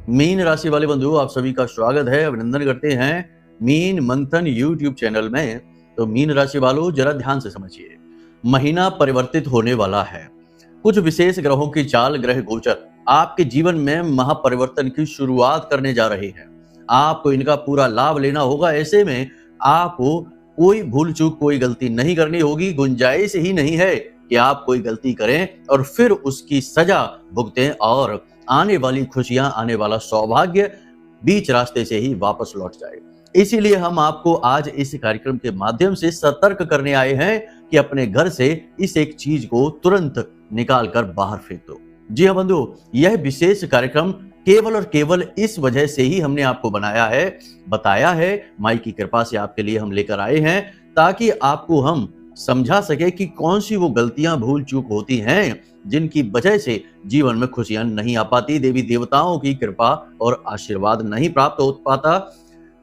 Mean राशि वाले बंधु, आप सभी का स्वागत है, अभिनंदन करते हैं मीन मंथन यूट्यूब चैनल में। तो मीन राशि वालों, जरा ध्यान से समझिए। महीना परिवर्तित होने वाला है। कुछ विशेष ग्रहों की चाल, ग्रह गोचर आपके जीवन में महापरिवर्तन की शुरुआत करने जा रहे हैं। आपको इनका पूरा लाभ लेना होगा। ऐसे में आपको कोई भूल चूक, कोई गलती नहीं करनी होगी। गुंजाइश ही नहीं है कि आप कोई गलती करें और फिर उसकी सजा भुगतें और आने वाली खुशियां, आने वाला सौभाग्य बीच रास्ते से ही वापस लौट जाए। इसीलिए हम आपको आज इस कार्यक्रम के माध्यम से सतर्क करने आए हैं कि अपने घर से इस एक चीज को तुरंत निकाल कर बाहर फेंक दो। जी हाँ बंधु, यह विशेष कार्यक्रम केवल और केवल इस वजह से ही हमने आपको बनाया है, बताया है, माई की कृपा से आपके लिए हम लेकर आए हैं, ताकि आपको हम समझा सके कि कौन सी वो गलतियां, भूल चूक होती हैं जिनकी वजह से जीवन में खुशियां नहीं आ पाती, देवी देवताओं की कृपा और आशीर्वाद नहीं प्राप्त हो पाता।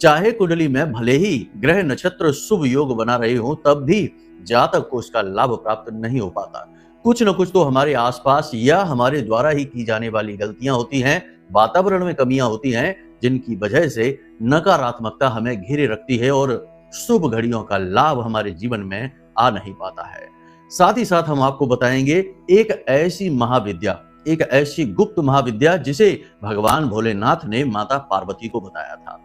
चाहे कुंडली में भले ही ग्रह नक्षत्र शुभ योग बना रहे हो, तब भी जातक को इसका लाभ प्राप्त नहीं हो पाता। कुछ न कुछ तो हमारे आसपास या हमारे द्वारा ही की जाने वाली गलतियां होती हैं, वातावरण में कमियां होती हैं, जिनकी वजह से नकारात्मकता हमें घेरे रखती है और शुभ घड़ियों का लाभ हमारे जीवन में आ नहीं पाता है। साथ ही साथ हम आपको बताएंगे एक ऐसी महाविद्या, एक ऐसी गुप्त महाविद्या जिसे भगवान भोलेनाथ ने माता पार्वती को बताया था।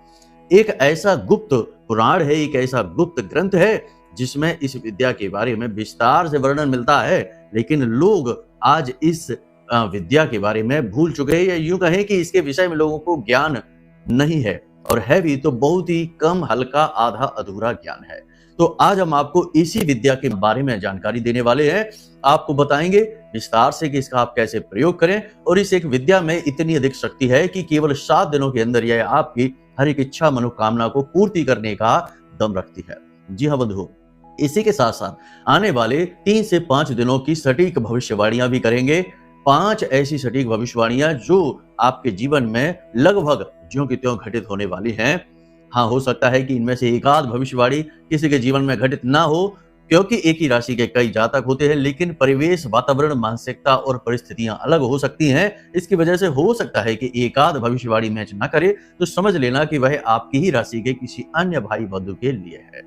एक ऐसा गुप्त पुराण है, एक ऐसा गुप्त ग्रंथ है जिसमें इस विद्या के बारे में विस्तार से वर्णन मिलता है, लेकिन लोग आज इस विद्या के बारे में भूल चुके हैं, या यूं कहें कि इसके विषय में लोगों को ज्ञान नहीं है, और है भी तो बहुत ही कम, हल्का, आधा अधूरा ज्ञान है। तो आज हम आपको इसी विद्या के बारे में जानकारी देने वाले हैं। आपको बताएंगे विस्तार से कि इसका आप कैसे प्रयोग करें, और इस एक विद्या में इतनी अधिक शक्ति है कि केवल 7 दिनों के अंदर यह आपकी हर एक इच्छा, मनोकामना को पूर्ति करने का दम रखती है। जी हाँ बंधुओं, इसी के साथ साथ आने वाले 3 से 5 दिनों की सटीक भविष्यवाणियां भी करेंगे। 5 ऐसी सटीक भविष्यवाणियां जो आपके जीवन में लगभग ज्यों की त्यों घटित होने वाली हैं। हाँ, हो सकता है कि इनमें से एक आध भविष्यवाणी किसी के जीवन में घटित ना हो, क्योंकि एक ही राशि के कई जातक होते हैं, लेकिन परिवेश, वातावरण, मानसिकता और परिस्थितियां अलग हो सकती हैं। इसकी वजह से हो सकता है कि एक आध भविष्यवाणी मैच ना करे, तो समझ लेना कि वह आपकी ही राशि के किसी अन्य भाई बंधु के लिए है।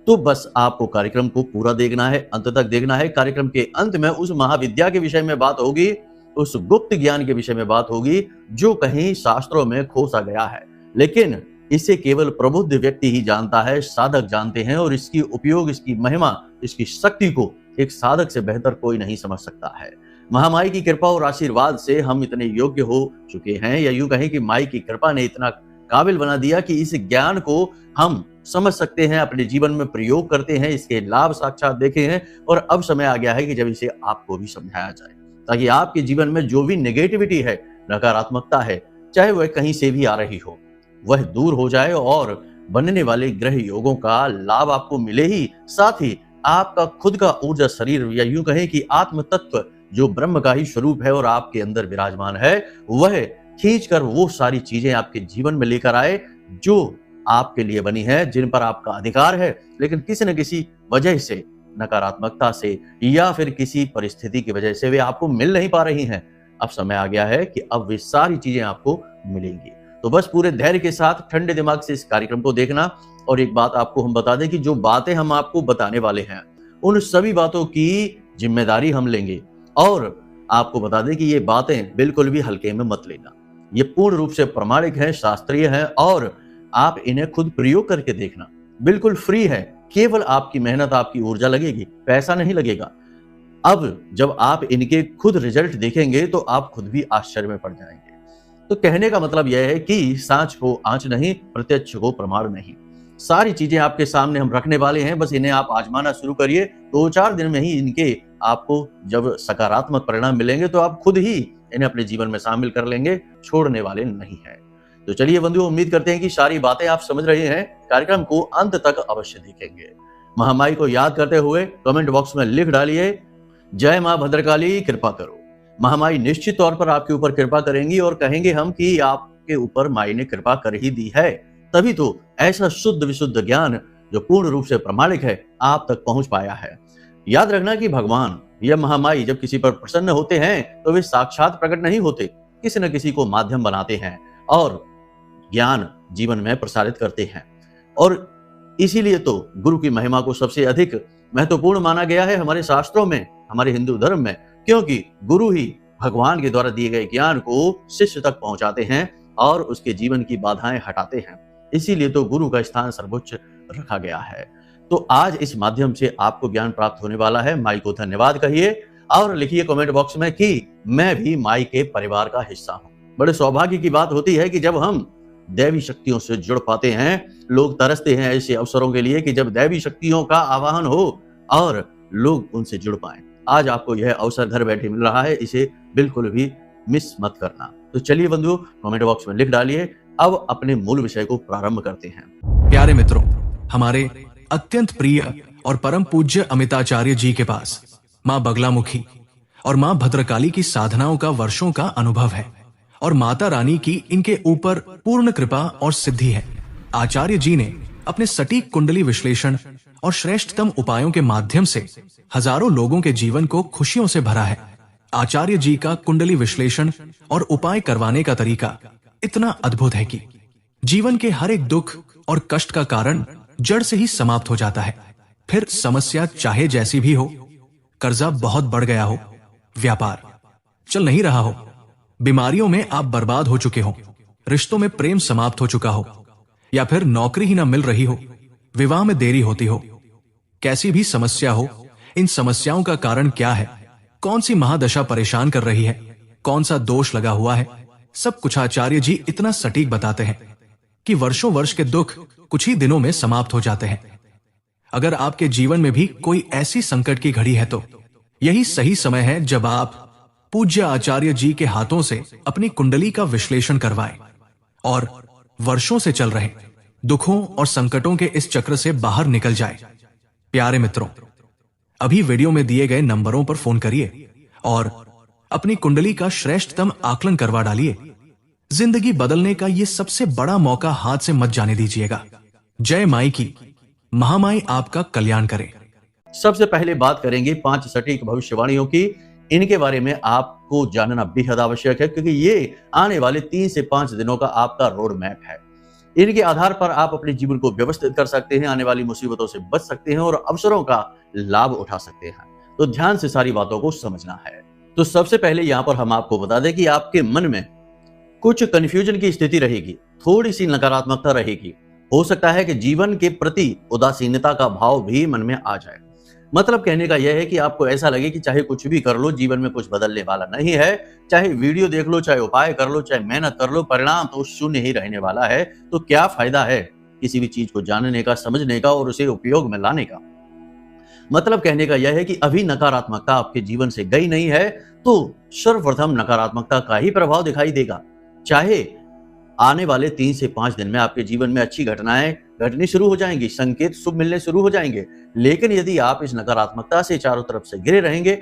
तो बस आपको कार्यक्रम को पूरा देखना है, अंत तक देखना है। कार्यक्रम के अंत में उस महाविद्या के विषय में बात होगी, उस गुप्त ज्ञान के विषय में बात होगी जो कहीं शास्त्रों में खोसा गया है, लेकिन इसे केवल प्रबुद्ध व्यक्ति ही जानता है, साधक जानते हैं, और इसकी उपयोग, इसकी महिमा, इसकी शक्ति को एक साधक से बेहतर कोई नहीं समझ सकता है। महामाई की कृपा और आशीर्वाद से हम इतने योग्य हो चुके हैं, या यूं कहें कि माई की कृपा ने इतना काबिल बना दिया कि इस ज्ञान को हम समझ सकते हैं, अपने जीवन में प्रयोग करते हैं, इसके लाभ साक्षात देखे हैं, और अब समय आ गया है कि जब इसे आपको भी समझाया जाए, ताकि आपके जीवन में जो भी नेगेटिविटी है, नकारात्मकता है, चाहे वह कहीं से भी आ रही हो, वह दूर हो जाए और बनने वाले ग्रह योगों का लाभ आपको मिले ही साथ ही आपका खुद का ऊर्जा शरीर, या यूं कहें कि आत्म तत्व जो ब्रह्म का ही स्वरूप है और आपके अंदर विराजमान है, वह खींचकर वो सारी चीजें आपके जीवन में लेकर आए जो आपके लिए बनी है, जिन पर आपका अधिकार है, लेकिन किसी न किसी वजह से, नकारात्मकता से या फिर किसी परिस्थिति की वजह से वे आपको मिल नहीं पा रही हैं। अब समय आ गया है कि अब वे सारी चीजें आपको मिलेंगी। तो बस पूरे धैर्य के साथ, ठंडे दिमाग से इस कार्यक्रम को देखना। और एक बात आपको हम बता दें कि जो बातें हम आपको बताने वाले हैं, उन सभी बातों की जिम्मेदारी हम लेंगे, और आपको बता दें कि ये बातें बिल्कुल भी हल्के में मत लेना। ये पूर्ण रूप से प्रमाणिक है, शास्त्रीय है, और आप इन्हें खुद प्रयोग करके देखना। बिल्कुल फ्री है, केवल आपकी मेहनत, आपकी ऊर्जा लगेगी, पैसा नहीं लगेगा। अब जब आप इनके खुद रिजल्ट देखेंगे तो आप खुद भी आश्चर्य में पड़ जाएंगे। तो कहने का मतलब यह है कि सांच को आंच नहीं, प्रत्यक्ष को प्रमाण नहीं। सारी चीजें आपके सामने हम रखने वाले हैं, बस इन्हें आप आजमाना शुरू करिए। 2-4 दिन में ही इनके आपको जब सकारात्मक परिणाम मिलेंगे तो आप खुद ही इन्हें अपने जीवन में शामिल कर लेंगे, छोड़ने वाले नहीं है। तो चलिए बंधुओं, उम्मीद करते हैं कि सारी बातें आप समझ रहे हैं। कार्यक्रम को अंत तक अवश्य देखेंगे। महामाई को याद करते हुए कमेंट बॉक्स में लिख डालिए, जय मां भद्रकाली, कृपा करो। महामाई निश्चित तौर पर आपके ऊपर कृपा करेंगी, और कहेंगे हम कि आपके ऊपर माई ने कृपा कर ही दी है, तभी तो ऐसा शुद्ध विशुद्ध ज्ञान जो पूर्ण रूप से प्रमाणिक है आप तक पहुंच पाया है। याद रखना कि भगवान या महामाई जब किसी पर प्रसन्न होते हैं तो वे साक्षात प्रकट नहीं होते, किसी न किसी को माध्यम बनाते हैं। और ज्ञान जीवन में प्रसारित करते हैं। और इसीलिए तो गुरु की महिमा को सबसे अधिक महत्वपूर्ण माना गया है हमारे शास्त्रों में, हमारे हिंदू धर्म में, क्योंकि गुरु ही भगवान के द्वारा दिए गए ज्ञान को शिष्य तक पहुंचाते हैं और उसके जीवन की बाधाएं हटाते हैं। इसीलिए तो गुरु का स्थान सर्वोच्च रखा गया है। तो आज इस माध्यम से आपको ज्ञान प्राप्त होने वाला है। माई को धन्यवाद कहिए और लिखिए कमेंट बॉक्स में कि मैं भी माई के परिवार का हिस्सा हूं। बड़े सौभाग्य की बात होती है कि जब हम दैवी शक्तियों से जुड़ पाते हैं। लोग तरसते हैं ऐसे अवसरों के लिए कि जब दैवी शक्तियों का आवाहन हो और लोग उनसे जुड़ पाएं। आज आपको यह अवसर घर बैठे मिल रहा है, इसे बिल्कुल भी मिस मत करना। तो चलिए बंधुओं, कमेंट बॉक्स में लिख डालिए। अब अपने मूल विषय को प्रारंभ करते हैं। प्यारे मित्रों, हमारे अत्यंत प्रिय और परम पूज्य अमिताचार्य जी के पास माँ बगलामुखी और माँ भद्रकाली की साधनाओं का वर्षों का अनुभव है और माता रानी की इनके ऊपर पूर्ण कृपा और सिद्धि है। आचार्य जी ने अपने सटीक कुंडली विश्लेषण और श्रेष्ठतम उपायों के माध्यम से हजारों लोगों के जीवन को खुशियों से भरा है। आचार्य जी का कुंडली विश्लेषण और उपाय करवाने का तरीका इतना अद्भुत है कि जीवन के हर एक दुख और कष्ट का कारण जड़ से ही समाप्त हो जाता है। फिर समस्या चाहे जैसी भी हो, कर्जा बहुत बढ़ गया हो, व्यापार चल नहीं रहा हो, बीमारियों में आप बर्बाद हो चुके हो, रिश्तों में प्रेम समाप्त हो चुका हो, या फिर नौकरी ही ना मिल रही हो, विवाह में देरी होती हो, कैसी भी समस्या हो, इन समस्याओं का कारण क्या है, कौन सी महादशा परेशान कर रही है, कौन सा दोष लगा हुआ है, सब कुछ आचार्य जी इतना सटीक बताते हैं कि वर्षों वर्ष के दुख कुछ ही दिनों में समाप्त हो जाते हैं। अगर आपके जीवन में भी कोई ऐसी संकट की घड़ी है तो यही सही समय है जब आप पूज्य आचार्य जी के हाथों से अपनी कुंडली का विश्लेषण करवाएं और वर्षों से चल रहे दुखों और संकटों के इस चक्र से बाहर निकल जाए। प्यारे मित्रों, अभी वीडियो में दिए गए नंबरों पर फोन करिए और अपनी कुंडली का श्रेष्ठतम आकलन करवा डालिए। जिंदगी बदलने का ये सबसे बड़ा मौका हाथ से मत जाने दीजिएगा। जय माई की, महामाई आपका कल्याण करे। सबसे पहले बात करेंगे 5 सटीक भविष्यवाणियों की। इनके बारे में आपको जानना बेहद आवश्यक है क्योंकि ये आने वाले 3 से 5 दिनों का आपका रोड मैप है। इनके आधार पर आप अपने जीवन को व्यवस्थित कर सकते हैं, आने वाली मुसीबतों से बच सकते हैं और अवसरों का लाभ उठा सकते हैं। तो ध्यान से सारी बातों को समझना है। तो सबसे पहले यहाँ पर हम आपको बता दें कि आपके मन में कुछ कंफ्यूजन की स्थिति रहेगी, थोड़ी सी नकारात्मकता रहेगी। हो सकता है कि जीवन के प्रति उदासीनता का भाव भी मन में आ जाए। मतलब कहने का यह है कि आपको ऐसा लगे कि चाहे कुछ भी कर लो, जीवन में कुछ बदलने वाला नहीं है। चाहे वीडियो देख लो, चाहे उपाय कर लो, चाहे मेहनत कर लो, परिणाम तो शून्य ही रहने वाला है। तो क्या फायदा है किसी भी चीज को जानने का, समझने का और उसे उपयोग में लाने का। मतलब कहने का यह है कि अभी नकारात्मकता आपके जीवन से गई नहीं है तो सर्वप्रथम नकारात्मकता का ही प्रभाव दिखाई देगा। चाहे आने वाले 3 से 5 दिन में आपके जीवन में अच्छी घटनाएं घटनी शुरू हो जाएंगी, संकेत शुभ मिलने शुरू हो जाएंगे। लेकिन यदि आप इस नकारात्मकता से चारों तरफ से घिरे रहेंगे,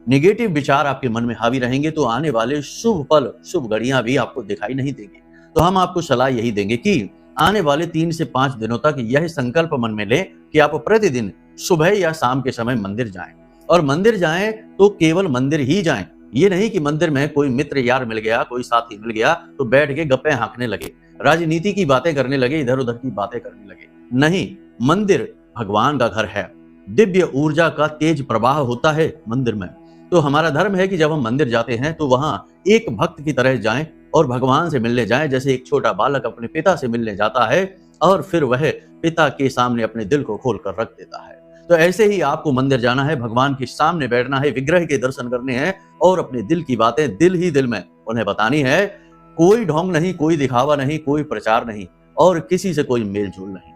नेगेटिव विचार आपके मन में हावी रहेंगे, तो आने वाले शुभ पल, शुभ घड़ियां भी आपको दिखाई नहीं देंगी। तो हम आपको सलाह यही देंगे कि आने वाले 3 से 5 दिनों तक यह संकल्प मन में लें कि आप प्रतिदिन सुबह या शाम के समय मंदिर जाएं। और मंदिर जाएं तो केवल मंदिर ही जाएं। ये नहीं कि मंदिर में कोई मित्र यार मिल गया, कोई साथी मिल गया तो बैठ के गप्पे हाँकने लगे, राजनीति की बातें करने लगे, इधर उधर की बातें करने लगे। नहीं, मंदिर भगवान का घर है। दिव्य ऊर्जा का तेज प्रवाह होता है मंदिर में। तो हमारा धर्म है कि जब हम मंदिर जाते हैं तो वहां एक भक्त की तरह जाएं और भगवान से मिलने जाएं, जैसे एक छोटा बालक अपने पिता से मिलने जाता है और फिर वह पिता के सामने अपने दिल को खोलकर रख देता है। तो ऐसे ही आपको मंदिर जाना है, भगवान के सामने बैठना है, विग्रह के दर्शन करने हैं और अपने दिल की बातें दिल ही दिल में उन्हें बतानी है। कोई ढोंग नहीं, कोई दिखावा नहीं, कोई प्रचार नहीं और किसी से कोई मेल जोल नहीं।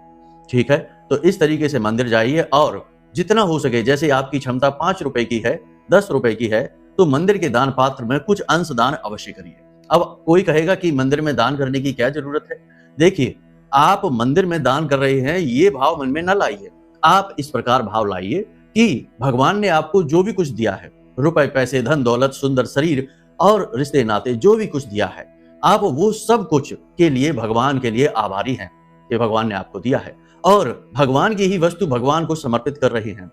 ठीक है, तो इस तरीके से मंदिर जाइए और जितना हो सके, जैसे आपकी क्षमता 5 रुपए की है, 10 रुपए की है, तो मंदिर के दान पात्र में कुछ अंश दान अवश्य करिए। अब कोई कहेगा कि मंदिर में दान करने की क्या जरूरत है। देखिए, आप मंदिर में दान कर रहे हैं, ये भाव मन में न लाइए। आप इस प्रकार भाव लाइए कि भगवान ने आपको जो भी कुछ दिया है, रुपए, पैसे, धन दौलत, सुंदर शरीर और रिश्ते नाते, जो भी कुछ दिया है, आप वो सब कुछ के लिए भगवान के लिए आभारी हैं कि भगवान ने आपको दिया है और भगवान की ही वस्तु भगवान को समर्पित कर रहे हैं।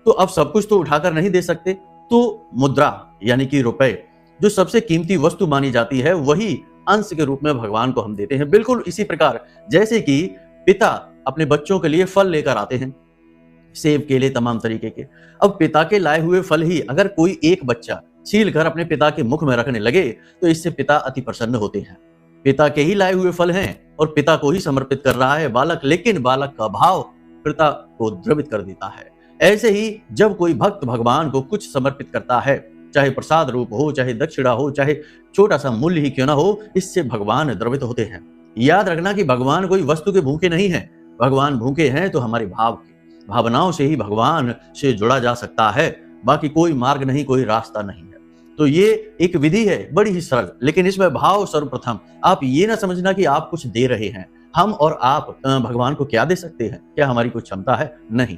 तो अब सब कुछ तो उठाकर नहीं दे सकते, तो मुद्रा यानी कि रुपए जो सबसे कीमती वस्तु मानी जाती है, वही अंश के रूप में भगवान को हम देते हैं। बिल्कुल इसी प्रकार जैसे कि पिता अपने बच्चों के लिए फल लेकर आते हैं, सेब, केले, तमाम तरीके के। अब पिता के लाए हुए फल ही अगर कोई एक बच्चा छील कर अपने पिता के मुख में रखने लगे तो इससे पिता अति प्रसन्न होते हैं। पिता के ही लाए हुए फल हैं और पिता को ही समर्पित कर रहा है बालक, लेकिन बालक का भाव पिता को द्रवित कर देता है। ऐसे ही जब कोई भक्त भगवान को कुछ समर्पित करता है, चाहे प्रसाद रूप हो, चाहे दक्षिणा हो, चाहे छोटा सा मूल्य ही क्यों ना हो, इससे भगवान द्रवित होते हैं। याद रखना कि भगवान कोई वस्तु के भूखे नहीं है, भगवान भूखे हैं तो हमारे भाव के, भावनाओं से ही भगवान से जुड़ा जा सकता है। बाकी कोई मार्ग नहीं, कोई रास्ता नहीं है। तो ये एक विधि है बड़ी ही सरल, लेकिन इसमें भाव सर्वप्रथम। आप ये ना समझना कि आप कुछ दे रहे हैं। हम और आप भगवान को क्या दे सकते हैं? क्या हमारी कुछ क्षमता है? नहीं,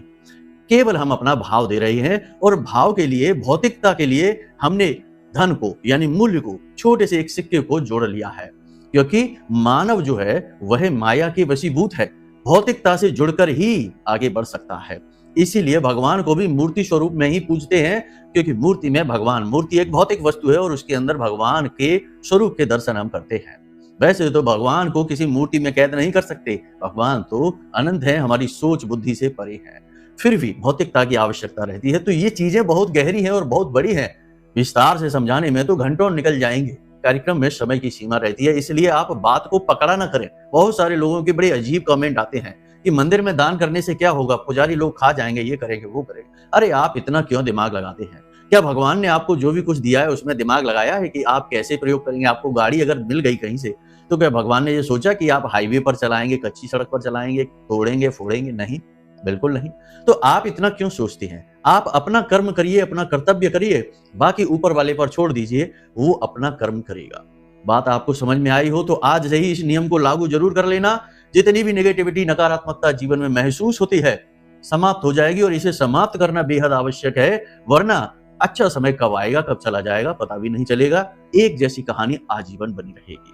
केवल हम अपना भाव दे रहे हैं। और भाव के लिए, भौतिकता के लिए हमने धन को यानी मूल्य को, छोटे से एक सिक्के को जोड़ लिया है, क्योंकि मानव जो है वह माया के वशीभूत है, भौतिकता से जुड़कर ही आगे बढ़ सकता है। इसीलिए भगवान को भी मूर्ति स्वरूप में ही पूजते हैं, क्योंकि मूर्ति में भगवान, मूर्ति एक भौतिक वस्तु है और उसके अंदर भगवान के स्वरूप के दर्शन हम करते हैं। वैसे तो भगवान को किसी मूर्ति में कैद नहीं कर सकते, भगवान तो अनंत है, हमारी सोच बुद्धि से परे है, फिर भी भौतिकता की आवश्यकता रहती है। तो ये चीजें बहुत गहरी हैं और बहुत बड़ी हैं, विस्तार से समझाने में तो घंटों निकल जाएंगे। कार्यक्रम में समय की सीमा रहती है, इसलिए आप बात को पकड़ा ना करें। बहुत सारे लोगों के बड़े अजीब कमेंट आते हैं कि मंदिर में दान करने से क्या होगा, पुजारी लोग खा जाएंगे, ये करेंगे वो करेंगे। अरे आप इतना क्यों दिमाग लगाते हैं? क्या भगवान ने आपको जो भी कुछ दिया है उसमें दिमाग लगाया है कि आप कैसे प्रयोग करेंगे? आपको गाड़ी अगर मिल गई कहीं से, तो क्या भगवान ने ये सोचा कि आप हाईवे पर चलाएंगे, कच्ची सड़क पर चलाएंगे, तोड़ेंगे फोड़ेंगे? नहीं, बिल्कुल नहीं। तो आप इतना क्यों सोचते हैं? आप अपना कर्म करिए, अपना कर्तव्य करिए, बाकी ऊपर वाले पर छोड़ दीजिए, वो अपना कर्म करेगा। बात आपको समझ में आई हो तो आज से ही इस नियम को लागू जरूर कर लेना। जितनी भी नेगेटिविटी, नकारात्मकता जीवन में महसूस होती है, समाप्त हो जाएगी, और इसे समाप्त करना बेहद आवश्यक है, वरना अच्छा समय कब आएगा कब चला जाएगा पता भी नहीं चलेगा। एक जैसी कहानी आजीवन बनी रहेगी।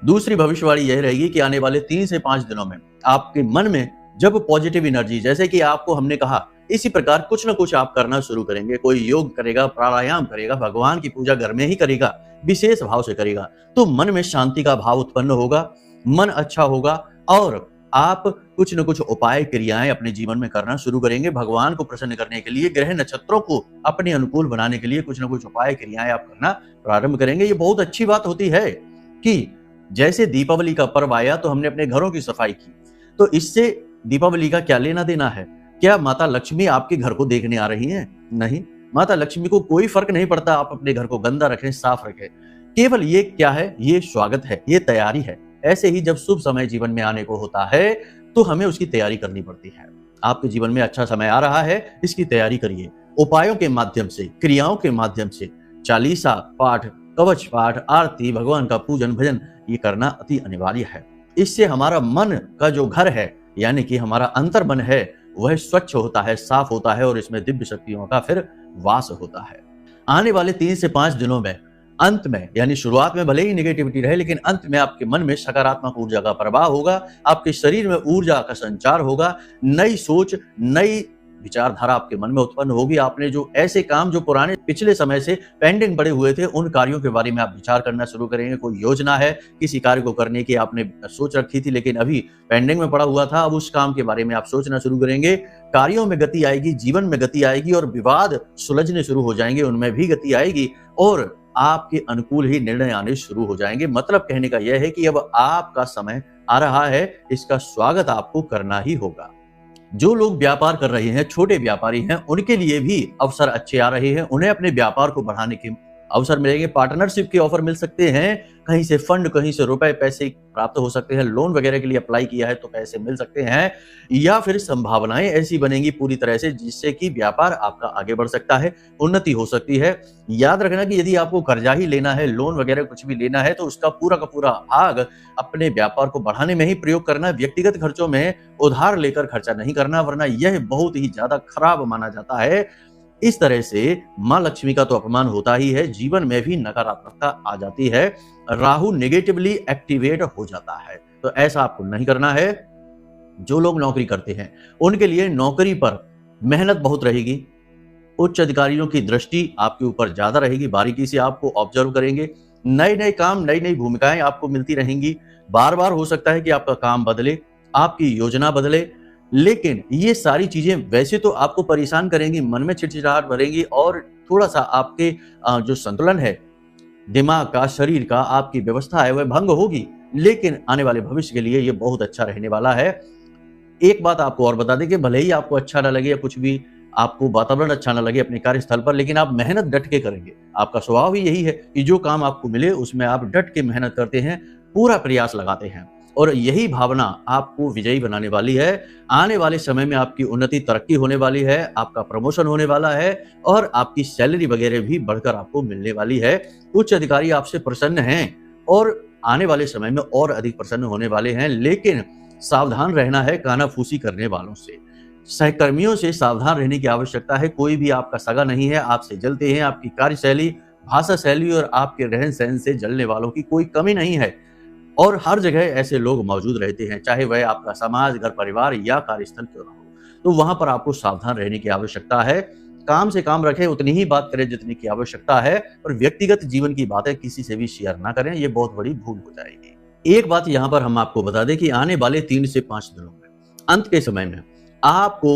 दूसरी भविष्यवाणी यह रहेगी कि आने वाले 3 से 5 दिनों में आपके मन में जब पॉजिटिव एनर्जी, जैसे कि आपको हमने कहा, इसी प्रकार कुछ ना कुछ आप करना शुरू करेंगे। कोई योग करेगा, प्राणायाम करेगा, भगवान की पूजा घर में ही करेगा, विशेष भाव से करेगा, तो मन में शांति का भाव उत्पन्न होगा, मन अच्छा होगा और आप कुछ न कुछ उपाय, क्रियाएं अपने जीवन में करना शुरू करेंगे। भगवान को प्रसन्न करने के लिए, ग्रह नक्षत्रों को अपने अनुकूल बनाने के लिए कुछ न कुछ उपाय, क्रियाएं आप करना प्रारंभ करेंगे। ये बहुत अच्छी बात होती है कि जैसे दीपावली का पर्व आया तो हमने अपने घरों की सफाई की, तो इससे दीपावली का क्या लेना देना है? क्या माता लक्ष्मी आपके घर को देखने आ रही हैं? नहीं, माता लक्ष्मी को कोई फर्क नहीं पड़ता आप अपने घर को गंदा रखें, साफ रखें। केवल ये क्या है? ये स्वागत है, ये तैयारी है। ऐसे ही जब शुभ समय जीवन में आने को होता है तो हमें उसकी तैयारी करनी पड़ती है। आपके जीवन में अच्छा समय आ रहा है, इसकी तैयारी करिए। उपायों के माध्यम से, क्रियाओं के माध्यम से, चालीसा पाठ, कवच पाठ, आरती, भगवान का पूजन भजन, ये करना अति अनिवार्य है। इससे हमारा मन का जो घर है, यानी कि हमारा अंतर मन है, वह स्वच्छ होता है, साफ होता है और इसमें दिव्य शक्तियों का फिर वास होता है। आने वाले 3 से 5 दिनों में अंत में, यानी शुरुआत में भले ही नेगेटिविटी रहे, लेकिन अंत में आपके मन में सकारात्मक ऊर्जा का प्रवाह होगा, आपके शरीर में ऊर्जा का संचार होगा, नई सोच, नई विचारधारा आपके मन में उत्पन्न होगी। आपने जो ऐसे काम जो पुराने पिछले समय से पेंडिंग पड़े हुए थे, उन कार्यों के बारे में आप विचार करना शुरू करेंगे। कोई योजना है किसी कार्य को करने की, आपने सोच रखी थी लेकिन अभी पेंडिंग में पड़ा हुआ था, अब उस काम के बारे में आप सोचना शुरू करेंगे। कार्यों में गति आएगी, जीवन में गति आएगी और विवाद सुलझने शुरू हो जाएंगे, उनमें भी गति आएगी और आपके अनुकूल ही निर्णय आने शुरू हो जाएंगे। मतलब कहने का यह है कि अब आपका समय आ रहा है, इसका स्वागत आपको करना ही होगा। जो लोग व्यापार कर रहे हैं, छोटे व्यापारी हैं, उनके लिए भी अवसर अच्छे आ रहे हैं। उन्हें अपने व्यापार को बढ़ाने के अवसर मिलेंगे, पार्टनरशिप के ऑफर मिल सकते हैं, कहीं से फंड, कहीं से रुपए पैसे प्राप्त हो सकते हैं, लोन वगैरह के लिए अप्लाई किया है तो पैसे मिल सकते हैं, या फिर संभावनाएं ऐसी बनेंगी पूरी तरह से जिससे कि व्यापार आपका आगे बढ़ सकता है, उन्नति हो सकती है। याद रखना कि यदि आपको कर्जा ही लेना है, लोन वगैरह कुछ भी लेना है, तो उसका पूरा का पूरा भाग अपने व्यापार को बढ़ाने में ही प्रयोग करना, व्यक्तिगत खर्चों में उधार लेकर खर्चा नहीं करना, वरना यह बहुत ही ज्यादा खराब माना जाता है। इस तरह से मां लक्ष्मी का तो अपमान होता ही है, जीवन में भी नकारात्मकता आ जाती है, राहु नेगेटिवली एक्टिवेट हो जाता है। तो ऐसा आपको नहीं करना है। जो लोग नौकरी करते हैं उनके लिए नौकरी पर मेहनत बहुत रहेगी, उच्च अधिकारियों की दृष्टि आपके ऊपर ज्यादा रहेगी, बारीकी से आपको ऑब्जर्व करेंगे, नए नए काम, नई नई भूमिकाएं आपको मिलती रहेंगी। बार बार हो सकता है कि आपका काम बदले, आपकी योजना बदले, लेकिन ये सारी चीजें वैसे तो आपको परेशान करेंगी, मन में चिड़चिड़ाहट भरेंगी और थोड़ा सा आपके जो संतुलन है दिमाग का, शरीर का, आपकी व्यवस्था है वह भंग होगी, लेकिन आने वाले भविष्य के लिए ये बहुत अच्छा रहने वाला है। एक बात आपको और बता दें कि भले ही आपको अच्छा ना लगे या कुछ भी आपको वातावरण अच्छा ना लगे अपने कार्यस्थल पर, लेकिन आप मेहनत डट के करेंगे। आपका स्वभाव ही यही है कि जो काम आपको मिले उसमें आप डट के मेहनत करते हैं, पूरा प्रयास लगाते हैं और यही भावना आपको विजयी बनाने वाली है। आने वाले समय में आपकी उन्नति, तरक्की होने वाली है, आपका प्रमोशन होने वाला है और आपकी सैलरी वगैरह भी बढ़कर आपको मिलने वाली है। उच्च अधिकारी आपसे प्रसन्न हैं और आने वाले समय में और अधिक प्रसन्न होने वाले हैं, लेकिन सावधान रहना है कानाफूसी करने वालों से, सहकर्मियों से सावधान रहने की आवश्यकता है। कोई भी आपका सगा नहीं है, आपसे जलते हैं। आपकी कार्यशैली, भाषा शैली और आपके रहन सहन से जलने वालों की कोई कमी नहीं है और हर जगह ऐसे लोग मौजूद रहते हैं, चाहे वह आपका समाज, घर परिवार या कार्यस्थल क्यों ना हो। तो वहां पर आपको सावधान रहने की आवश्यकता है। काम से काम रखें, उतनी ही बात करें जितनी की आवश्यकता है और व्यक्तिगत जीवन की बातें किसी से भी शेयर ना करें, ये बहुत बड़ी भूल हो जाएगी। एक बात यहाँ पर हम आपको बता दें कि आने वाले 3 से 5 दिनों में, अंत के समय में आपको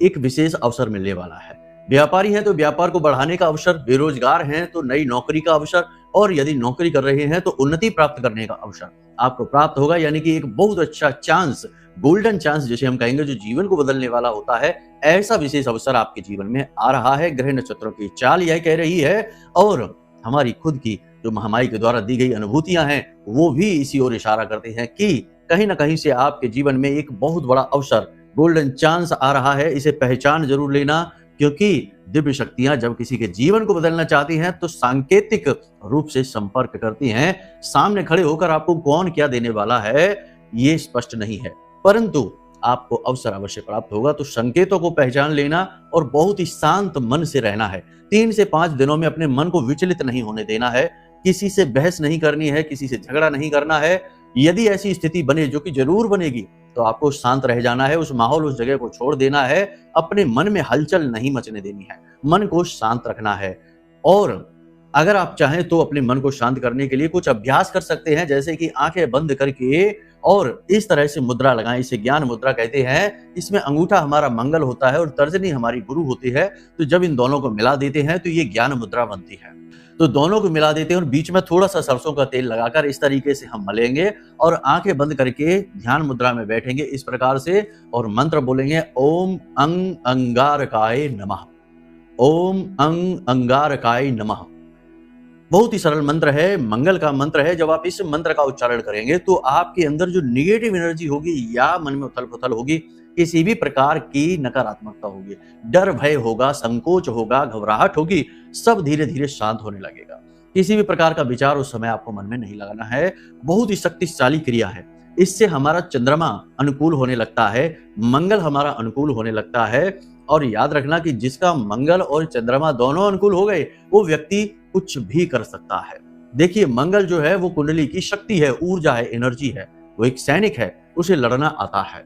एक विशेष अवसर मिलने वाला है। व्यापारी हैं तो व्यापार को बढ़ाने का अवसर, बेरोजगार हैं तो नई नौकरी का अवसर और यदि नौकरी कर रहे हैं तो उन्नति प्राप्त करने का अवसर आपको प्राप्त होगा। यानी कि एक बहुत अच्छा चांस, गोल्डन चांस जिसे हम कहेंगे, जो जीवन को बदलने वाला होता है, ऐसा विशेष अवसर आपके जीवन में आ रहा है। ग्रह नक्षत्रों की चाल यह कह रही है और हमारी खुद की जो महामारी के द्वारा दी गई अनुभूतियां हैं वो भी इसी ओर इशारा करते हैं कि कहीं ना कहीं से आपके जीवन में एक बहुत बड़ा अवसर, गोल्डन चांस आ रहा है। इसे पहचान जरूर लेना, क्योंकि दिव्य शक्तियां जब किसी के जीवन को बदलना चाहती हैं तो सांकेतिक रूप से संपर्क करती हैं। सामने खड़े होकर आपको कौन क्या देने वाला है ये स्पष्ट नहीं है, परंतु आपको अवसर अवश्य प्राप्त होगा। तो संकेतों को पहचान लेना और बहुत ही शांत मन से रहना है। 3 से 5 दिनों में अपने मन को विचलित नहीं होने देना है, किसी से बहस नहीं करनी है, किसी से झगड़ा नहीं करना है। यदि ऐसी स्थिति बने, जो कि जरूर बनेगी, तो आपको शांत रह जाना है, उस माहौल, उस जगह को छोड़ देना है। अपने मन में हलचल नहीं मचने देनी है, मन को शांत रखना है। और अगर आप चाहें तो अपने मन को शांत करने के लिए कुछ अभ्यास कर सकते हैं, जैसे कि आंखें बंद करके और इस तरह से मुद्रा लगाएं। इसे ज्ञान मुद्रा कहते हैं। इसमें अंगूठा हमारा मंगल होता है और तर्जनी हमारी गुरु होती है। तो जब इन दोनों को मिला देते हैं तो ये ज्ञान मुद्रा बनती है। तो दोनों को मिला देते हैं और बीच में थोड़ा सा सरसों का तेल लगाकर इस तरीके से हम मलेंगे और आंखें बंद करके ध्यान मुद्रा में बैठेंगे इस प्रकार से और मंत्र बोलेंगे, ओम अंग अंगारकाय नमः, ओम अंग अंगारकाय नमः। बहुत ही सरल मंत्र है, मंगल का मंत्र है। जब आप इस मंत्र का उच्चारण करेंगे तो आपके अंदर जो निगेटिव एनर्जी होगी या मन में उथल पुथल होगी, किसी भी प्रकार की नकारात्मकता होगी, डर भय होगा, संकोच होगा, घबराहट होगी, सब धीरे धीरे शांत होने लगेगा। किसी भी प्रकार का विचार उस समय आपको मन में नहीं लगाना है। बहुत ही शक्तिशाली क्रिया है। इससे हमारा चंद्रमा अनुकूल होने लगता है, मंगल हमारा अनुकूल होने लगता है। और याद रखना कि जिसका मंगल और चंद्रमा दोनों अनुकूल हो गए, वो व्यक्ति कुछ भी कर सकता है। देखिए, मंगल जो है वो कुंडली की शक्ति है, ऊर्जा है, एनर्जी है। वो एक सैनिक है, उसे लड़ना आता है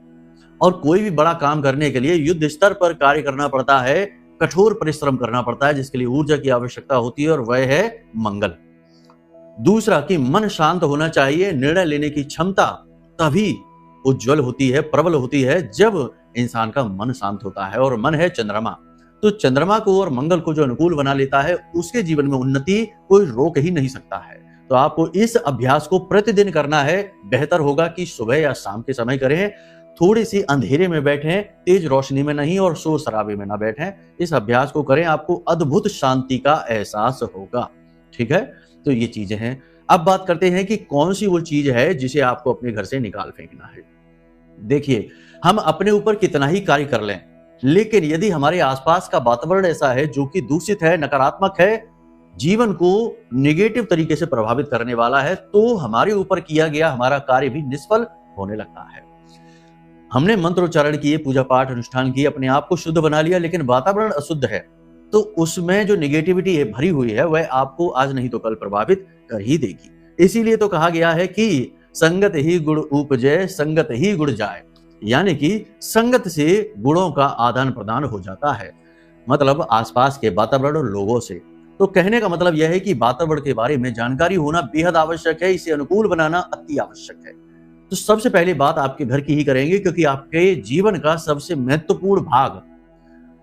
और कोई भी बड़ा काम करने के लिए युद्ध स्तर पर कार्य करना पड़ता है, कठोर परिश्रम करना पड़ता है, जिसके लिए ऊर्जा की आवश्यकता होती है और वह है मंगल। दूसरा कि मन शांत होना चाहिए। निर्णय लेने की क्षमता तभी उज्जवल होती है, प्रबल होती है, जब इंसान का मन शांत होता है और मन है चंद्रमा। तो चंद्रमा को और मंगल को जो अनुकूल बना लेता है, उसके जीवन में उन्नति कोई रोक ही नहीं सकता है। तो आपको इस अभ्यास को प्रतिदिन करना है। बेहतर होगा कि सुबह या शाम के समय करें, थोड़ी सी अंधेरे में बैठें, तेज रोशनी में नहीं और शोर शराबे में ना बैठें। इस अभ्यास को करें, आपको अद्भुत शांति का एहसास होगा। ठीक है, तो ये चीजें हैं। अब बात करते हैं कि कौन सी वो चीज है जिसे आपको अपने घर से निकाल फेंकना है। देखिए, हम अपने ऊपर कितना ही कार्य कर लें, लेकिन यदि हमारे आसपास का वातावरण ऐसा है जो कि दूषित है, नकारात्मक है, जीवन को नेगेटिव तरीके से प्रभावित करने वाला है, तो हमारे ऊपर किया गया हमारा कार्य भी निष्फल होने लगता है। हमने मंत्रोच्चारण किए, पूजा पाठ अनुष्ठान किए, अपने आप को शुद्ध बना लिया, लेकिन वातावरण अशुद्ध है, तो उसमें जो नेगेटिविटी है भरी हुई है, वह आपको आज नहीं तो कल प्रभावित कर ही देगी। इसीलिए तो कहा गया है कि संगत ही गुण उपजे, संगत ही गुण जाए। यानी कि संगत से गुणों का आदान प्रदान हो जाता है। मतलब आसपास के वातावरण और लोगों से। तो कहने का मतलब यह है कि वातावरण के बारे में जानकारी होना बेहद आवश्यक है, इसे अनुकूल बनाना अति आवश्यक है। तो सबसे पहली बात आपके घर की ही करेंगे, क्योंकि आपके जीवन का सबसे महत्वपूर्ण भाग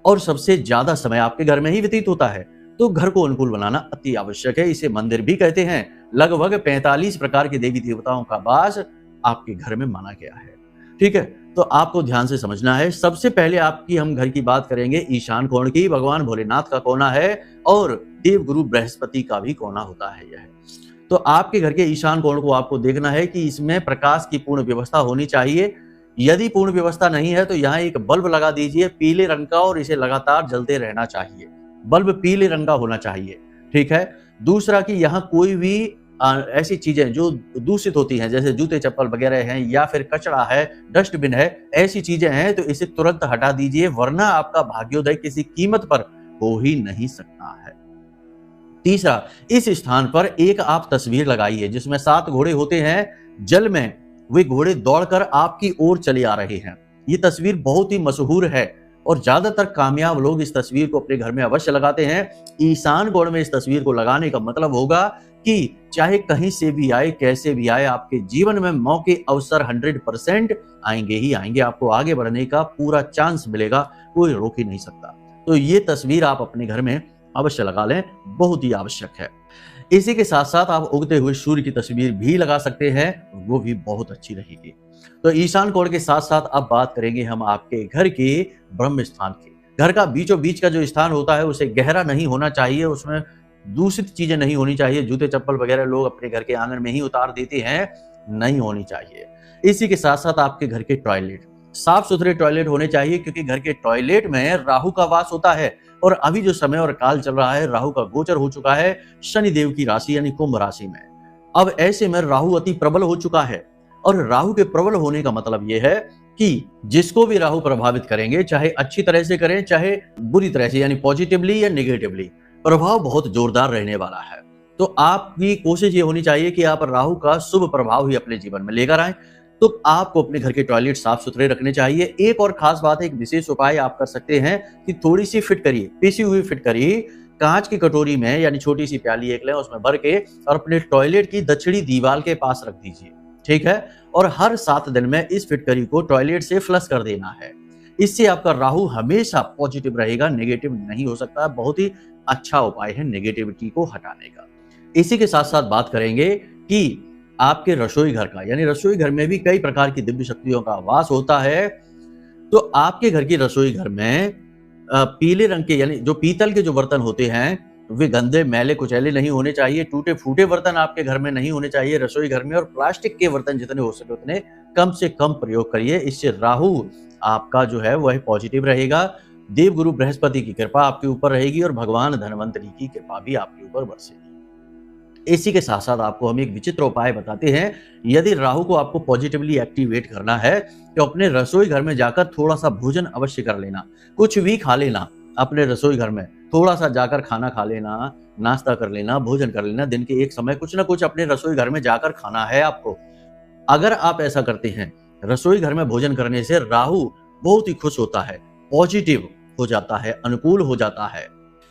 और सबसे ज्यादा समय आपके घर में ही व्यतीत होता है। तो घर को अनुकूल बनाना अति आवश्यक है, इसे मंदिर भी कहते हैं। लगभग 45 प्रकार के देवी देवताओं का वास आपके घर में माना गया है। ठीक है, तो आपको ध्यान से समझना है। सबसे पहले आपकी हम घर की बात करेंगे ईशान कोण की। भगवान भोलेनाथ का कोना है और देवगुरु बृहस्पति का भी कोना होता है यह। तो आपके घर के ईशान कोण को आपको देखना है कि इसमें प्रकाश की पूर्ण व्यवस्था होनी चाहिए। यदि पूर्ण व्यवस्था नहीं है तो यहाँ एक बल्ब लगा दीजिए पीले रंग का, और इसे लगातार जलते रहना चाहिए। बल्ब पीले रंग का होना चाहिए। ठीक है। दूसरा कि यहाँ कोई भी ऐसी चीजें जो दूषित होती हैं, जैसे जूते चप्पल वगैरह हैं या फिर कचरा है, डस्टबिन है, ऐसी चीजें हैं तो इसे तुरंत हटा दीजिए, वरना आपका भाग्योदय किसी कीमत पर हो ही नहीं सकता है। तीसरा, इस स्थान पर एक आप तस्वीर लगाइए जिसमें 7 घोड़े होते हैं जल में। वे घोड़े दौड़कर आपकी ओर चले आ रहे हैं। ये तस्वीर बहुत ही मशहूर है और ज्यादातर कामयाब लोग इस तस्वीर को अपने घर में अवश्य लगाते हैं। ईशान कोण में इस तस्वीर को लगाने का मतलब होगा कि चाहे कहीं से भी आए, कैसे भी आए, आपके जीवन में मौके अवसर 100% आएंगे ही आएंगे। आपको आगे बढ़ने का पूरा चांस मिलेगा, कोई रोक ही नहीं सकता। तो ये तस्वीर आप अपने घर में अवश्य लगा लें, बहुत ही आवश्यक है। इसी के साथ साथ आप उगते हुए सूर्य की तस्वीर भी लगा सकते हैं, वो भी बहुत अच्छी रहेगी। तो ईशान कोण के साथ साथ अब बात करेंगे हम आपके घर के ब्रह्म स्थान की। घर का बीचों बीच का जो स्थान होता है उसे गहरा नहीं होना चाहिए, उसमें दूषित चीजें नहीं होनी चाहिए। जूते चप्पल वगैरह लोग अपने घर के आंगन में ही उतार देते हैं, नहीं होनी चाहिए। इसी के साथ साथ आपके घर के टॉयलेट साफ सुथरे टॉयलेट होने चाहिए, क्योंकि घर के टॉयलेट में राहु का वास होता है। और अभी जो समय और काल चल रहा है, राहु का गोचर हो चुका है शनिदेव की राशि यानी कुंभ राशि में। अब ऐसे में राहु अति प्रबल हो चुका है, और राहु के प्रबल होने का मतलब यह है कि जिसको भी राहु प्रभावित करेंगे, चाहे अच्छी तरह से करें चाहे बुरी तरह से, यानी पॉजिटिवली या नेगेटिवली, प्रभाव बहुत जोरदार रहने वाला है। तो आपकी कोशिश ये होनी चाहिए कि आप राहु का शुभ प्रभाव ही अपने जीवन में लेकर आए। तो आपको अपने घर के टॉयलेट साफ सुथरे रखने चाहिए। एक और खास बात है, एक विशेष उपाय आप कर सकते हैं कि थोड़ी सी फिटकरी, पीसी हुई फिटकरी कांच की कटोरी में यानी छोटी सी प्याली एक लें, उसमें भर के और अपने टॉयलेट की दक्षिणी दीवार के पास रख दीजिए। ठीक है। और हर 7 दिन में इस फिटकरी को टॉयलेट से फ्लश कर देना है। इससे आपका राहु हमेशा पॉजिटिव रहेगा, नेगेटिव नहीं हो सकता। बहुत ही अच्छा उपाय है नेगेटिविटी को हटाने का। इसी के साथ साथ बात करेंगे कि आपके रसोई घर का, यानी रसोई घर में भी कई प्रकार की दिव्य शक्तियों का वास होता है। तो आपके घर की रसोई घर में पीले रंग के, यानी जो पीतल के जो बर्तन होते हैं, वे गंदे मैले कुचैले नहीं होने चाहिए। टूटे फूटे बर्तन आपके घर में नहीं होने चाहिए रसोई घर में। और प्लास्टिक के बर्तन जितने हो सके उतने कम से कम प्रयोग करिए। इससे राहु आपका जो है वह पॉजिटिव रहेगा। देवगुरु बृहस्पति की कृपा आपके ऊपर रहेगी और भगवान धनवंतरी की कृपा भी आपके ऊपर बरसेगी। इसी के साथ साथ आपको हम एक विचित्र उपाय बताते हैं। यदि राहु को आपको पॉजिटिवली एक्टिवेट करना है तो अपने रसोई घर में जाकर थोड़ा सा भोजन अवश्य कर लेना। कुछ भी खा लेना अपने रसोई घर में, थोड़ा सा जाकर खाना खा लेना, नाश्ता कर लेना, भोजन कर लेना। दिन के एक समय कुछ ना कुछ अपने रसोई घर में जाकर खाना है आपको। अगर आप ऐसा करते हैं, रसोई घर में भोजन करने से राहु बहुत ही खुश होता है, पॉजिटिव हो जाता है, अनुकूल हो जाता है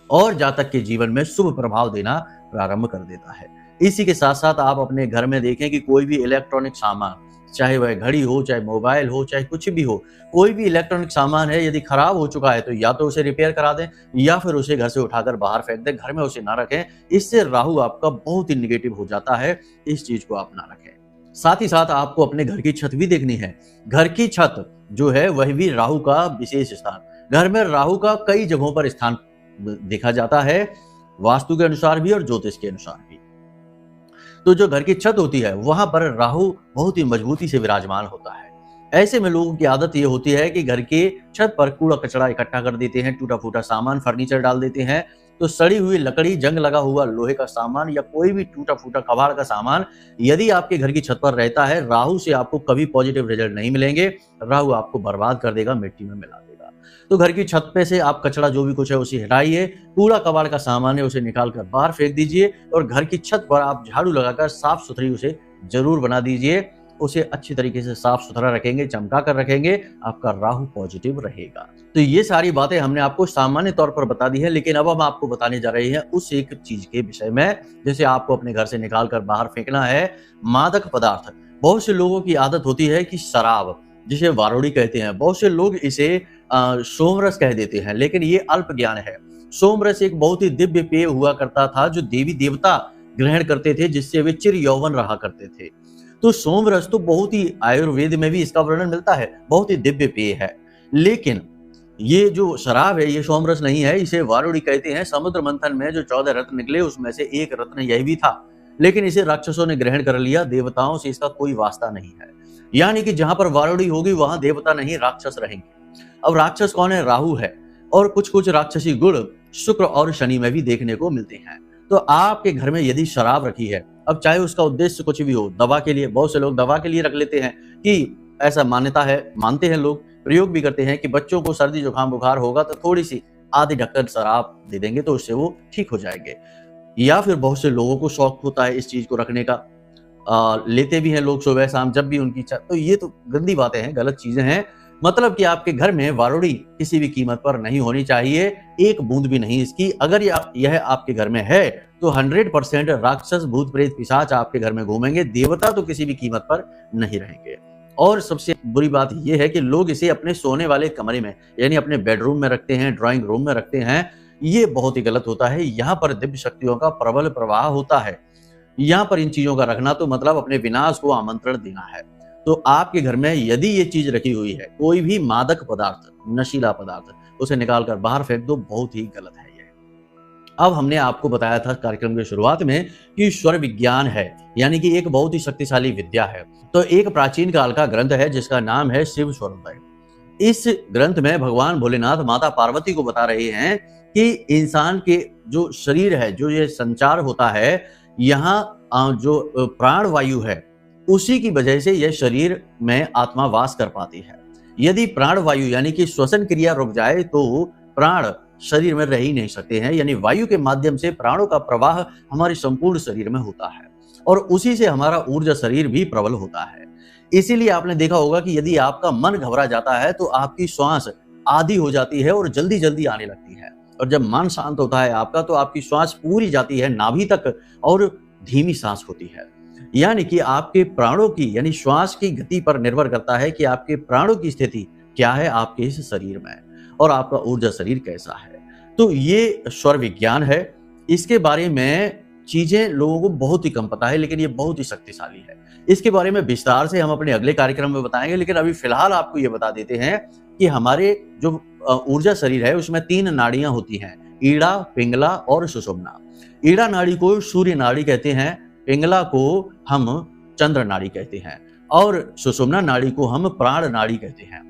और जातक के जीवन में शुभ प्रभाव देना प्रारंभ कर देता है। इसी के साथ साथ आप अपने घर में देखें कि कोई भी इलेक्ट्रॉनिक सामान, चाहे वह घड़ी हो, चाहे मोबाइल हो, चाहे कुछ भी हो, कोई भी इलेक्ट्रॉनिक सामान है, यदि खराब हो चुका है तो या तो उसे रिपेयर करा दें या फिर उसे घर से उठाकर बाहर फेंक दें, घर में उसे ना रखें। इससे राहु आपका बहुत ही निगेटिव हो जाता है, इस चीज को आप ना रखें। साथ ही साथ आपको अपने घर की छत भी देखनी है। घर की छत जो है वह भी राहु का विशेष स्थान। घर में राहु का कई जगहों पर स्थान देखा जाता है, वास्तु के अनुसार भी और ज्योतिष के अनुसार भी। तो जो घर की छत होती है वहां पर राहु बहुत ही मजबूती से विराजमान होता है। ऐसे में लोगों की आदत ये होती है कि घर के छत पर कूड़ा कचरा इकट्ठा कर देते हैं, टूटा फूटा सामान, फर्नीचर डाल देते हैं। तो सड़ी हुई लकड़ी, जंग लगा हुआ लोहे का सामान या कोई भी टूटा फूटा कबाड़ का सामान यदि आपके घर की छत पर रहता है, राहु से आपको कभी पॉजिटिव रिजल्ट नहीं मिलेंगे। राहु आपको बर्बाद कर देगा, मिट्टी में मिला देगा। तो घर की छत पे से आप कचरा जो भी कुछ है उसे हटाइए, कूड़ा कबाड़ का सामान है उसे निकाल कर बाहर फेंक दीजिए और घर की छत पर आप झाड़ू लगाकर साफ सुथरी उसे जरूर बना दीजिए। उसे अच्छी तरीके से साफ सुथरा रखेंगे, चमका कर रखेंगे, आपका राहु पॉजिटिव रहेगा। तो ये सारी बातें हमने आपको सामान्य तौर पर बता दी है, लेकिन अब हम आपको बताने जा रहे हैं उस एक चीज के विषय में जैसे आपको अपने घर से निकाल कर बाहर फेंकना है, मादक पदार्थ। बहुत से लोगों की आदत होती है कि शराब, जिसे वारुड़ी कहते हैं, बहुत से लोग इसे सोमरस कह देते हैं, लेकिन ये अल्प ज्ञान है। सोमरस एक बहुत ही दिव्य पेय हुआ करता था जो देवी देवता ग्रहण करते थे, जिससे वे चिर यौवन रहा करते थे। तो सोमरस तो बहुत ही, आयुर्वेद में भी इसका वर्णन मिलता है, बहुत ही दिव्य पेय है। लेकिन ये जो शराब है ये सोमरस नहीं है, इसे वारुड़ी कहते हैं। समुद्र मंथन में जो 14 रत्न निकले उसमें से एक रत्न यही भी था, लेकिन इसे राक्षसों ने ग्रहण कर लिया। देवताओं से इसका कोई वास्ता नहीं है, यानी कि जहां पर वारुड़ी होगी वहां देवता नहीं राक्षस रहेंगे। अब राक्षस कौन है? राहु है। और कुछ कुछ राक्षसी गुण शुक्र और शनि में भी देखने को मिलते हैं। तो आपके घर में यदि शराब रखी है, अब चाहे उसका उद्देश्य कुछ भी हो, दवा के लिए, बहुत से लोग दवा के लिए रख लेते हैं कि ऐसा मान्यता है, मानते हैं लोग, प्रयोग भी करते हैं कि बच्चों को सर्दी जुकाम बुखार होगा तो थोड़ी सी आधी ढक्कन शराब दे देंगे तो उससे वो ठीक हो जाएंगे। या फिर बहुत से लोगों को शौक होता है इस चीज को रखने का, लेते भी हैं लोग सुबह शाम जब भी उनकी इच्छा। तो ये तो गंदी बातें हैं, गलत चीजें हैं। मतलब कि आपके घर में वारुड़ी किसी भी कीमत पर नहीं होनी चाहिए, एक बूंद भी नहीं इसकी। अगर यह आपके घर में है तो 100% राक्षस भूत प्रेत पिशाच आपके घर में घूमेंगे, देवता तो किसी भी कीमत पर नहीं रहेंगे। और सबसे बुरी बात यह है कि लोग इसे अपने सोने वाले कमरे में, यानी अपने बेडरूम में रखते हैं, ड्राइंग रूम में रखते हैं। ये बहुत ही गलत होता है। यहाँ पर दिव्य शक्तियों का प्रबल प्रवाह होता है। यहाँ पर इन चीजों का रखना तो मतलब अपने विनाश को आमंत्रण देना है। तो आपके घर में यदि ये चीज रखी हुई है, कोई भी मादक पदार्थ, नशीला पदार्थ, उसे निकालकर बाहर फेंक दो, बहुत ही गलत है ये। अब हमने आपको बताया था कार्यक्रम की शुरुआत में कि स्वर विज्ञान है, यानी कि एक बहुत ही शक्तिशाली विद्या है। तो एक प्राचीन काल का ग्रंथ है जिसका नाम है शिव स्वरोदय। इस ग्रंथ में भगवान भोलेनाथ माता पार्वती को बता रहे हैं कि इंसान के जो शरीर है, जो ये संचार होता है, यहाँ जो प्राण वायु है उसी की वजह से यह शरीर में आत्मा वास कर पाती है। यदि प्राण वायु यानी कि श्वसन क्रिया रुक जाए तो प्राण शरीर में रह ही नहीं सकते हैं। यानी वायु के माध्यम से प्राणों का प्रवाह हमारे संपूर्ण शरीर में होता है और उसी से हमारा ऊर्जा शरीर भी प्रबल होता है। इसीलिए आपने देखा होगा कि यदि आपका मन घबरा जाता है तो आपकी श्वास आधी हो जाती है और जल्दी जल्दी आने लगती है, और जब मन शांत होता है आपका तो आपकी श्वास पूरी जाती है नाभि तक और धीमी सांस होती है। यानी कि आपके प्राणों की, यानी श्वास की गति पर निर्भर करता है कि आपके प्राणों की स्थिति क्या है आपके इस शरीर में और आपका ऊर्जा शरीर कैसा है। तो ये स्वर विज्ञान है। इसके बारे में चीजें लोगों को बहुत ही कम पता है, लेकिन ये बहुत ही शक्तिशाली है। इसके बारे में विस्तार से हम अपने अगले कार्यक्रम में बताएंगे, लेकिन अभी फिलहाल आपको ये बता देते हैं कि हमारे जो ऊर्जा शरीर है उसमें 3 नाड़ियां होती हैं, ईड़ा, पिंगला और सुषुम्ना। ईड़ा नाड़ी को सूर्य नाड़ी कहते हैं, पिंगला को हम चंद्र नाड़ी कहते हैं और सुषुम्ना नाड़ी को हम प्राण नाड़ी कहते हैं।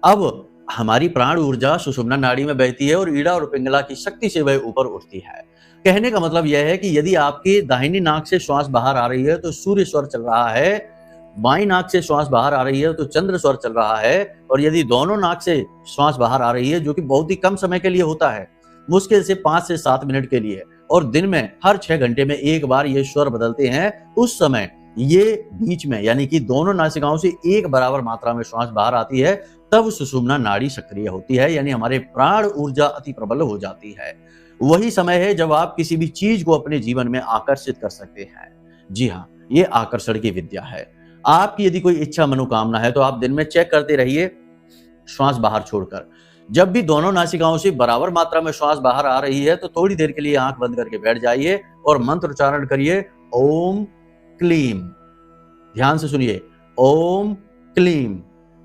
अब हमारी प्राण ऊर्जा सुषुम्ना नाड़ी में बहती है और ईड़ा और पिंगला की शक्ति से वह ऊपर उठती है। कहने का मतलब यह है कि यदि आपकी दाहिनी नाक से श्वास बाहर आ रही है तो सूर्य स्वर चल रहा है, बाईं नाक से श्वास बाहर आ रही है तो चंद्र स्वर चल रहा है, और यदि दोनों नाक से श्वास बाहर आ रही है, जो कि बहुत ही कम समय के लिए होता है, मुश्किल से 5 से 7 मिनट के लिए, और दिन में हर 6 घंटे में एक बार ये स्वर बदलते हैं, उस समय ये बीच में यानी कि दोनों नासिकाओं से एक बराबर मात्रा में श्वास बाहर आती है, तब सुषुम्ना नाड़ी सक्रिय होती है, यानी हमारे प्राण ऊर्जा अति प्रबल हो जाती है। वही समय है जब आप किसी भी चीज को अपने जीवन में आकर्षित कर सकते हैं। जी हाँ, ये आकर्षण की विद्या है। आपकी यदि कोई इच्छा मनोकामना है तो आप दिन में चेक करते रहिए श्वास बाहर छोड़कर। जब भी दोनों नासिकाओं से बराबर मात्रा में श्वास बाहर आ रही है तो थोड़ी देर के लिए आंख बंद करके बैठ जाइए और मंत्र उच्चारण करिए, ओम क्लीम। ध्यान से सुनिए, ओम क्लीम।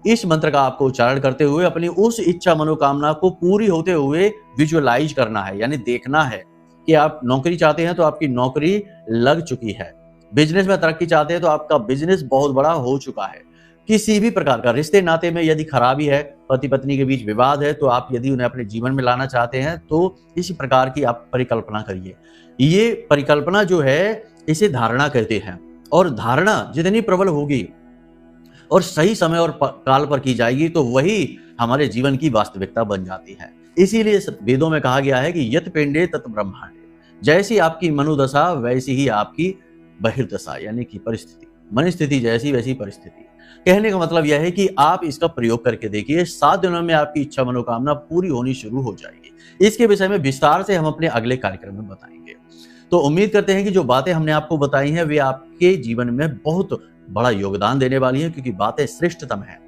इस मंत्र का आपको उच्चारण करते हुए अपनी उस इच्छा मनोकामना को पूरी होते हुए विजुअलाइज करना है, यानी देखना है कि आप नौकरी चाहते हैं तो आपकी नौकरी लग चुकी है, बिजनेस में तरक्की चाहते हैं तो आपका बिजनेस बहुत बड़ा हो चुका है, किसी भी प्रकार का रिश्ते नाते में यदि खराबी है, पति पत्नी के बीच विवाद है, तो आप यदि उन्हें अपने जीवन में लाना चाहते हैं तो इसी प्रकार की आप परिकल्पना करिए। ये परिकल्पना जो है इसे धारणा कहते हैं, और धारणा जितनी प्रबल होगी और सही समय और काल पर की जाएगी तो वही हमारे जीवन की वास्तविकता बन जाती है। इसीलिए वेदों में कहा गया है कि यत पिंडे तत् ब्रह्मांडे, जैसी आपकी मनोदशा वैसी ही आपकी बहिर्दशा यानी कि परिस्थिति। मन स्थिति जैसी वैसी परिस्थिति। कहने का मतलब यह है कि आप इसका प्रयोग करके देखिए, 7 दिनों में आपकी इच्छा मनोकामना पूरी होनी शुरू हो जाएगी। इसके विषय में विस्तार से हम अपने अगले कार्यक्रम में बताएंगे। तो उम्मीद करते हैं कि जो बातें हमने आपको बताई हैं वे आपके जीवन में बहुत बड़ा योगदान देने वाली हैं, क्योंकि बातें श्रेष्ठतम हैं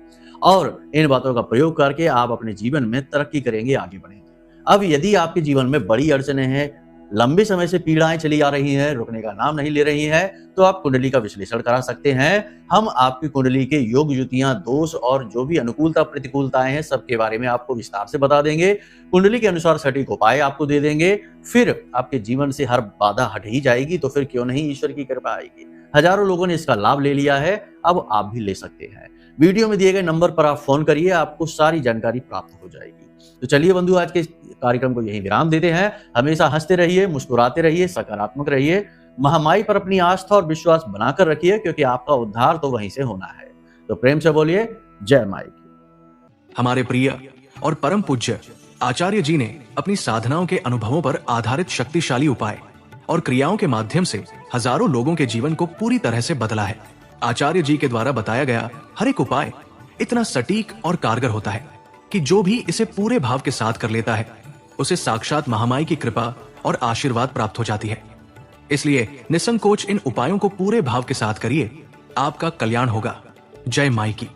और इन बातों का प्रयोग करके आप अपने जीवन में तरक्की करेंगे, आगे बढ़ेंगे। अब यदि आपके जीवन में बड़ी अड़चनें हैं, लंबे समय से पीड़ाएं चली आ रही हैं, रुकने का नाम नहीं ले रही हैं, तो आप कुंडली का विश्लेषण करा सकते हैं। हम आपकी कुंडली के योग युतियां, दोष और जो भी अनुकूलता प्रतिकूलताएं हैं सबके बारे में आपको विस्तार से बता देंगे। कुंडली के अनुसार सटीक उपाय आपको दे देंगे। फिर आपके जीवन से हर बाधा हट ही जाएगी, तो फिर क्यों नहीं ईश्वर की कृपा आएगी। हजारों लोगों ने इसका लाभ ले लिया है, अब आप भी ले सकते हैं। वीडियो में दिए गए नंबर पर आप फोन करिए, आपको सारी जानकारी प्राप्त हो जाएगी। तो चलिए बंधु, आज के कार्यक्रम को यहीं विराम देते हैं। हमेशा हंसते रहिए, मुस्कुराते रहिए, सकारात्मक रहिए, महामाई पर अपनी आस्था और विश्वास बनाकर रखिए, क्योंकि आपका उद्धार तो वहीं से होना है। तो प्रेम से बोलिए जय माई की। हमारे प्रिय और परम पूज्य आचार्य जी ने अपनी साधनाओं के अनुभवों पर आधारित शक्तिशाली उपाय और क्रियाओं के माध्यम से हजारों लोगों के जीवन को पूरी तरह से बदला है। आचार्य जी के द्वारा बताया गया हर एक उपाय इतना सटीक और कारगर होता है कि जो भी इसे पूरे भाव के साथ कर लेता है उसे साक्षात महामाई की कृपा और आशीर्वाद प्राप्त हो जाती है। इसलिए निसंकोच इन उपायों को पूरे भाव के साथ करिए, आपका कल्याण होगा। जय माई की।